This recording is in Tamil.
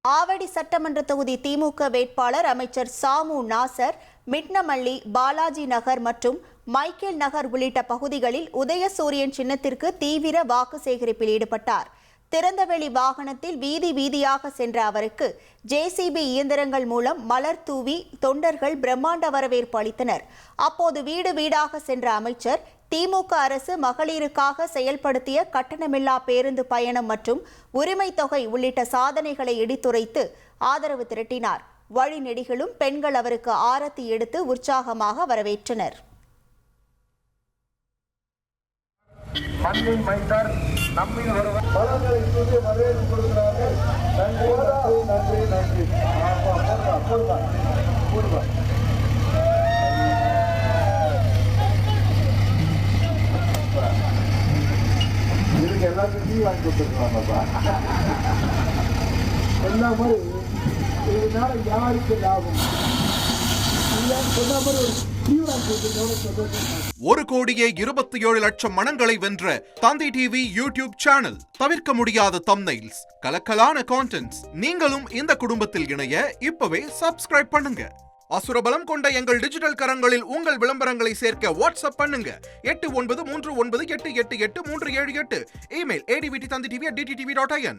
ஆவடி சட்டமன்ற தொகுதி திமுக வேட்பாளர் அமைச்சர் சாமு நாசர் மிட்னமல்லி, பாலாஜி நகர் மற்றும் மைக்கேல் நகர் உள்ளிட்ட பகுதிகளில் உதயசூரியன் சின்னத்திற்கு தீவிர வாக்கு சேகரிப்பில் ஈடுபட்டார். திறந்தவெளி வாகனத்தில் வீதி வீதியாக சென்ற அவருக்கு ஜேசிபி இயந்திரங்கள் மூலம் மலர் தூவி தொண்டர்கள் பிரம்மாண்ட வரவேற்பு அளித்தனர். அப்போது வீடு வீடாக சென்ற அமைச்சர் திமுக அரசு மகளிருக்காக செயல்படுத்திய கட்டணமில்லா பேருந்து பயணம் மற்றும் உரிமை தொகை உள்ளிட்ட சாதனைகளை எடுத்துரைத்து ஆதரவு திரட்டினார். வழிநெடுகிலும் பெண்கள் அவருக்கு ஆரத்தி எடுத்து உற்சாகமாக வரவேற்றனர். மண்ணின் மைந்தர் நம்மில் ஒருவர் பலங்களை சொல்லி வரவேற்பு கொடுக்கிறார்கள். நன்றி நன்றி நன்றி. இதுக்கு எல்லாத்தையும் டீ வாங்கி கொடுத்துருக்காங்கப்பா. எல்லா மாதிரி இதனால யாருக்கு லாபம் சொன்ன மாதிரி ஒரு 1,27,00,000 மனங்களை வென்ற தந்தி டிவி யூடியூப் சேனல். தவிர்க்க முடியாத தம்ப்நெயில்ஸ், கலக்கலான கான்டென்ட்ஸ். நீங்களும் இந்த குடும்பத்தில் இணைய இப்பவே சப்ஸ்கிரைப் பண்ணுங்க. அசுரபலம் கொண்ட எங்கள் டிஜிட்டல் கரங்களில் உங்கள் விளம்பரங்களை சேர்க்க வாட்ஸ்அப் பண்ணுங்க. 8939888838. Email advtthanditv@dttv.in.